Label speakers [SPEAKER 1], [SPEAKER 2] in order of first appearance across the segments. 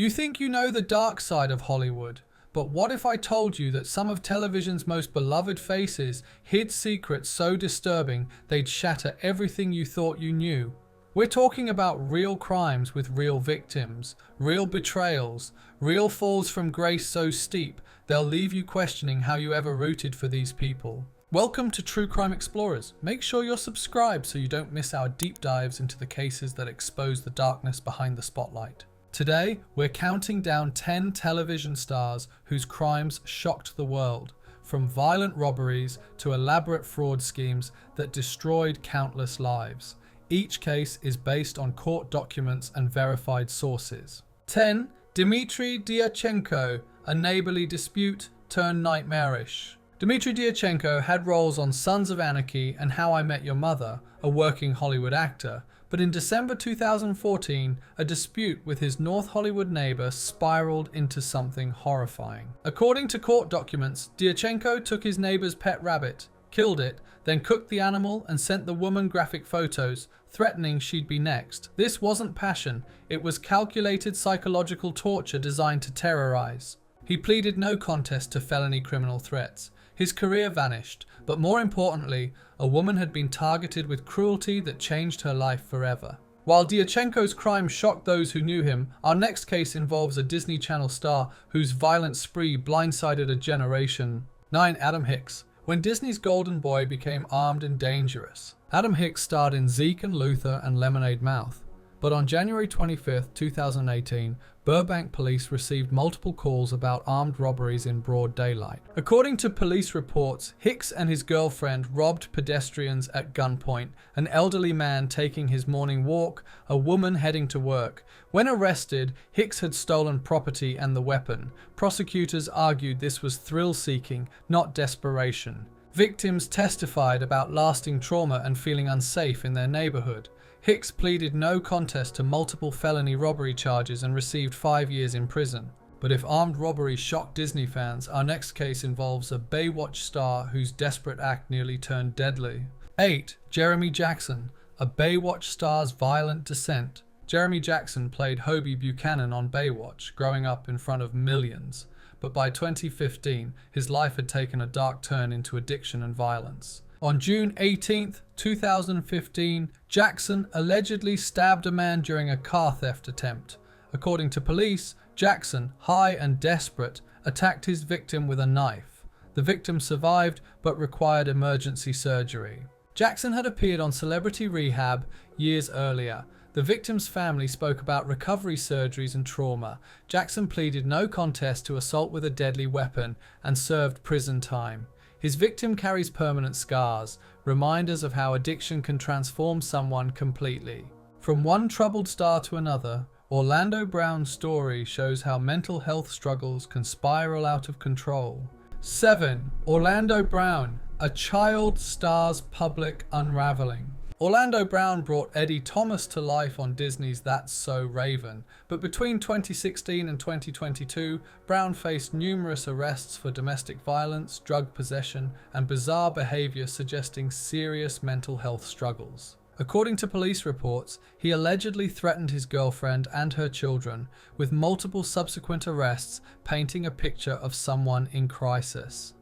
[SPEAKER 1] You think you know the dark side of Hollywood, but what if I told you that some of television's most beloved faces hid secrets so disturbing they'd shatter everything you thought you knew? We're talking about real crimes with real victims, real betrayals, real falls from grace so steep they'll leave you questioning how you ever rooted for these people. Welcome to True Crime Explorers. Make sure you're subscribed so you don't miss our deep dives into the cases that expose the darkness behind the spotlight. Today, we're counting down 10 television stars whose crimes shocked the world, from violent robberies to elaborate fraud schemes that destroyed countless lives. Each case is based on court documents and verified sources. 10. Dmitry Dyachenko, a neighborly dispute turned nightmarish. Dmitry Dyachenko had roles on Sons of Anarchy and How I Met Your Mother, a working Hollywood actor, but in December 2014, a dispute with his North Hollywood neighbor spiraled into something horrifying. According to court documents, Dyachenko took his neighbor's pet rabbit, killed it, then cooked the animal and sent the woman graphic photos, threatening she'd be next. This wasn't passion, it was calculated psychological torture designed to terrorize. He pleaded no contest to felony criminal threats. His career vanished, but more importantly, a woman had been targeted with cruelty that changed her life forever. While Dyachenko's crime shocked those who knew him, our next case involves a Disney Channel star whose violent spree blindsided a generation. 9. Adam Hicks. When Disney's golden boy became armed and dangerous, Adam Hicks starred in Zeke and Luther and Lemonade Mouth. But on January 25, 2018, Burbank police received multiple calls about armed robberies in broad daylight. According to police reports, Hicks and his girlfriend robbed pedestrians at gunpoint, an elderly man taking his morning walk, a woman heading to work. When arrested, Hicks had stolen property and the weapon. Prosecutors argued this was thrill-seeking, not desperation. Victims testified about lasting trauma and feeling unsafe in their neighborhood. Hicks pleaded no contest to multiple felony robbery charges and received 5 years in prison. But if armed robbery shocked Disney fans, our next case involves a Baywatch star whose desperate act nearly turned deadly. 8. Jeremy Jackson, a Baywatch star's violent descent. Jeremy Jackson played Hobie Buchanan on Baywatch, growing up in front of millions. But by 2015, his life had taken a dark turn into addiction and violence. On June 18, 2015, Jackson allegedly stabbed a man during a car theft attempt. According to police, Jackson, high and desperate, attacked his victim with a knife. The victim survived but required emergency surgery. Jackson had appeared on Celebrity Rehab years earlier. The victim's family spoke about recovery surgeries and trauma. Jackson pleaded no contest to assault with a deadly weapon and served prison time. His victim carries permanent scars, reminders of how addiction can transform someone completely. From one troubled star to another, Orlando Brown's story shows how mental health struggles can spiral out of control. 7. Orlando Brown, a child star's public unraveling. Orlando Brown brought Eddie Thomas to life on Disney's That's So Raven, but between 2016 and 2022, Brown faced numerous arrests for domestic violence, drug possession, and bizarre behavior suggesting serious mental health struggles. According to police reports, he allegedly threatened his girlfriend and her children, with multiple subsequent arrests painting a picture of someone in crisis.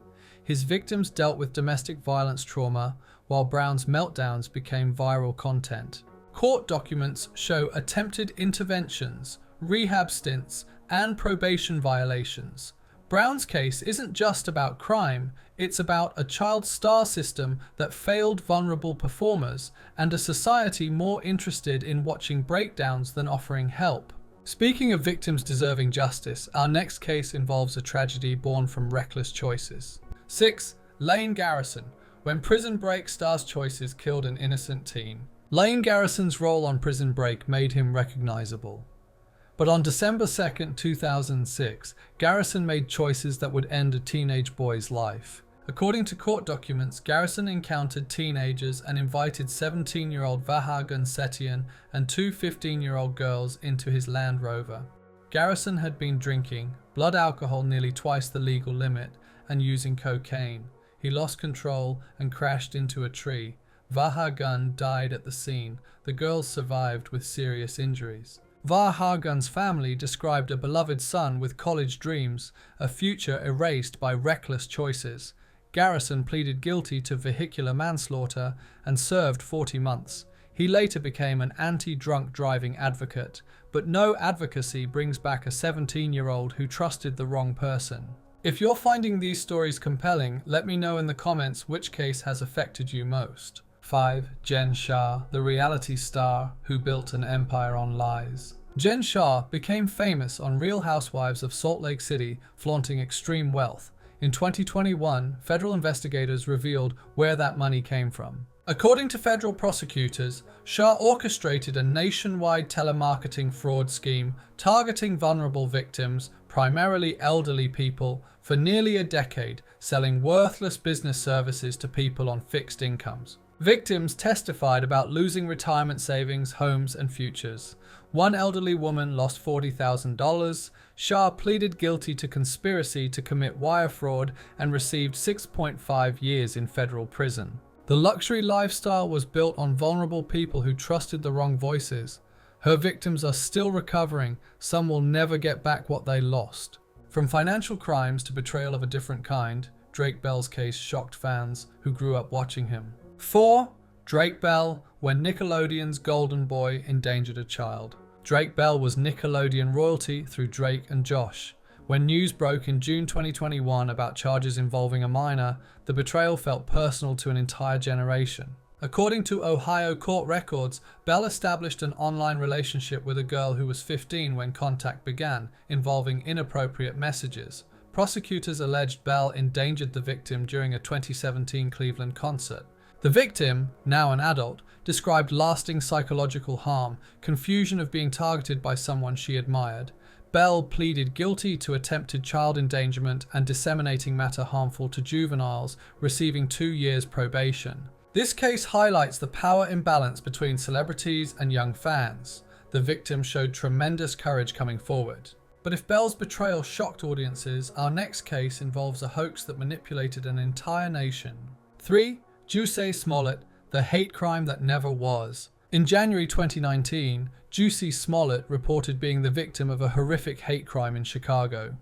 [SPEAKER 1] His victims dealt with domestic violence trauma, while Brown's meltdowns became viral content. Court documents show attempted interventions, rehab stints, and probation violations. Brown's case isn't just about crime, it's about a child star system that failed vulnerable performers and a society more interested in watching breakdowns than offering help. Speaking of victims deserving justice, our next case involves a tragedy born from reckless choices. 6. Lane Garrison. When Prison Break star's choices killed an innocent teen. Lane Garrison's role on Prison Break made him recognizable. But on December 2, 2006, Garrison made choices that would end a teenage boy's life. According to court documents, Garrison encountered teenagers and invited 17-year-old Vaha Gunsetian and two 15-year-old girls into his Land Rover. Garrison had been drinking, blood alcohol nearly twice the legal limit, and using cocaine. He lost control and crashed into a tree. Vaha Gun died at the scene. The girls survived with serious injuries. Varhagen's family described a beloved son with college dreams, a future erased by reckless choices. Garrison pleaded guilty to vehicular manslaughter and served 40 months. He later became an anti-drunk driving advocate, but no advocacy brings back a 17-year-old who trusted the wrong person. If you're finding these stories compelling, let me know in the comments which case has affected you most. 5. Jen Shah, the reality star who built an empire on lies. Jen Shah became famous on Real Housewives of Salt Lake City, flaunting extreme wealth. In 2021, federal investigators revealed where that money came from. According to federal prosecutors, Shah orchestrated a nationwide telemarketing fraud scheme targeting vulnerable victims, primarily elderly people, for nearly a decade, selling worthless business services to people on fixed incomes. Victims testified about losing retirement savings, homes, and futures. One elderly woman lost $40,000. Shah pleaded guilty to conspiracy to commit wire fraud and received 6.5 years in federal prison. The luxury lifestyle was built on vulnerable people who trusted the wrong voices. Her victims are still recovering. Some will never get back what they lost. From financial crimes to betrayal of a different kind, Drake Bell's case shocked fans who grew up watching him. 4. Drake Bell, when Nickelodeon's golden boy endangered a child. Drake Bell was Nickelodeon royalty through Drake and Josh. When news broke in June 2021 about charges involving a minor, the betrayal felt personal to an entire generation. According to Ohio court records, Bell established an online relationship with a girl who was 15 when contact began, involving inappropriate messages. Prosecutors alleged Bell endangered the victim during a 2017 Cleveland concert. The victim, now an adult, described lasting psychological harm, confusion of being targeted by someone she admired. Bell pleaded guilty to attempted child endangerment and disseminating matter harmful to juveniles, receiving 2 years probation. This case highlights the power imbalance between celebrities and young fans. The victim showed tremendous courage coming forward. But if Bell's betrayal shocked audiences, our next case involves a hoax that manipulated an entire nation. 3. Jussie Smollett, the hate crime that never was. In January 2019, Jussie Smollett reported being the victim of a horrific hate crime in Chicago.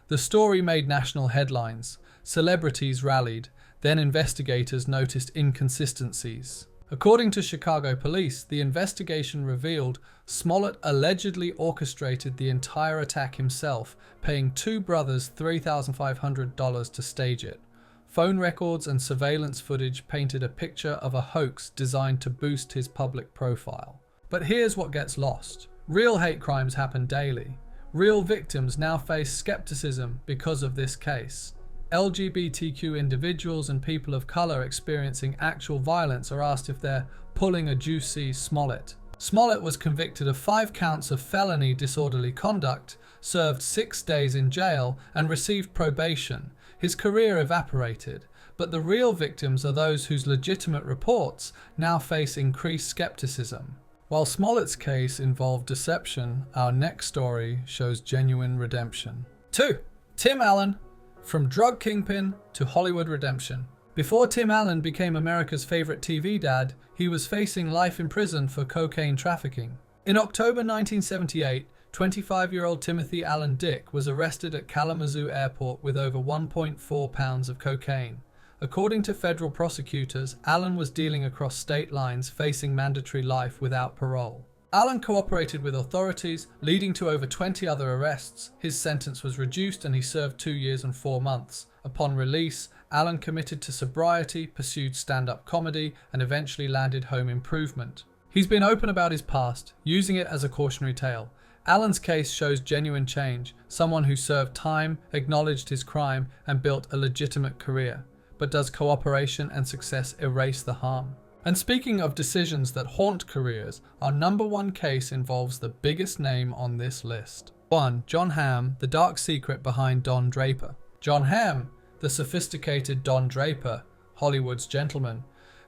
[SPEAKER 1] The story made national headlines. Celebrities rallied. Then investigators noticed inconsistencies. According to Chicago police, the investigation revealed Smollett allegedly orchestrated the entire attack himself, paying two brothers $3,500 to stage it. Phone records and surveillance footage painted a picture of a hoax designed to boost his public profile. But here's what gets lost. Real hate crimes happen daily. Real victims now face skepticism because of this case. LGBTQ individuals and people of color experiencing actual violence are asked if they're pulling a Jussie Smollett. Smollett was convicted of 5 counts of felony disorderly conduct, served 6 days in jail, and received probation. His career evaporated, but the real victims are those whose legitimate reports now face increased skepticism. While Smollett's case involved deception, our next story shows genuine redemption. 2. Tim Allen, from drug kingpin to Hollywood redemption. Before Tim Allen became America's favorite TV dad, he was facing life in prison for cocaine trafficking. In October 1978, 25-year-old Timothy Allen Dick was arrested at Kalamazoo Airport with over 1.4 pounds of cocaine. According to federal prosecutors, Allen was dealing across state lines, facing mandatory life without parole. Allen cooperated with authorities, leading to over 20 other arrests. His sentence was reduced and he served 2 years and 4 months. Upon release, Allen committed to sobriety, pursued stand-up comedy, and eventually landed home improvement. He's been open about his past, using it as a cautionary tale. Allen's case shows genuine change, someone who served time, acknowledged his crime, and built a legitimate career. But does cooperation and success erase the harm? And speaking of decisions that haunt careers, our number 1 case involves the biggest name on this list. 1. Jon Hamm, the dark secret behind Don Draper. Jon Hamm, the sophisticated Don Draper, Hollywood's gentleman.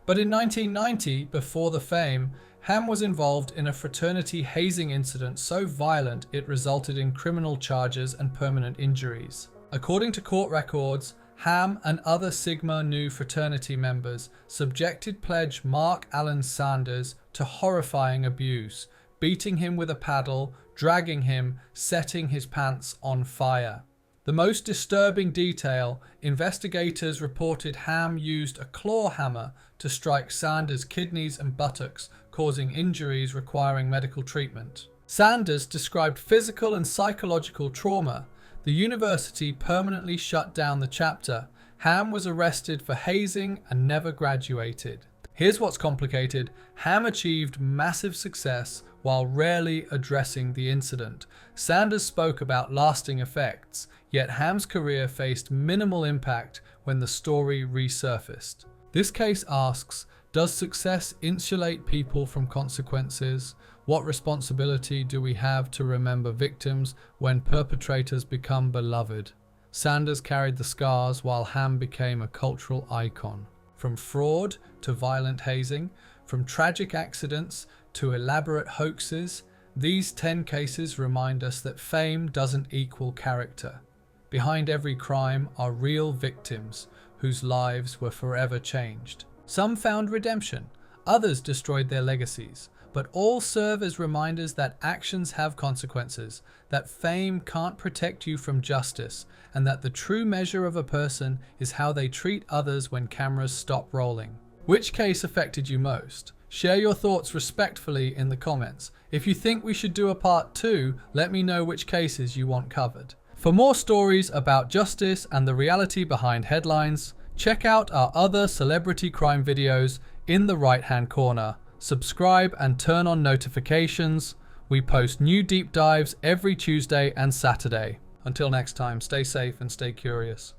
[SPEAKER 1] But in 1990, before the fame, Hamm was involved in a fraternity hazing incident so violent it resulted in criminal charges and permanent injuries. According to court records, Hamm and other Sigma Nu fraternity members subjected pledge Mark Allen Sanders to horrifying abuse, beating him with a paddle, dragging him, setting his pants on fire. The most disturbing detail, investigators reported Ham used a claw hammer to strike Sanders' kidneys and buttocks, causing injuries requiring medical treatment. Sanders described physical and psychological trauma. The university permanently shut down the chapter. Ham was arrested for hazing and never graduated. Here's what's complicated. Ham achieved massive success while rarely addressing the incident. Sanders spoke about lasting effects, yet Ham's career faced minimal impact when the story resurfaced. This case asks, does success insulate people from consequences? What responsibility do we have to remember victims when perpetrators become beloved? Sanders carried the scars while Ham became a cultural icon. From fraud to violent hazing, from tragic accidents to elaborate hoaxes, these 10 cases remind us that fame doesn't equal character. Behind every crime are real victims whose lives were forever changed. Some found redemption, others destroyed their legacies, but all serve as reminders that actions have consequences, that fame can't protect you from justice, and that the true measure of a person is how they treat others when cameras stop rolling. Which case affected you most? Share your thoughts respectfully in the comments. If you think we should do a part 2, let me know which cases you want covered. For more stories about justice and the reality behind headlines, check out our other celebrity crime videos in the right-hand corner. Subscribe and turn on notifications. We post new deep dives every Tuesday and Saturday. Until next time, stay safe and stay curious.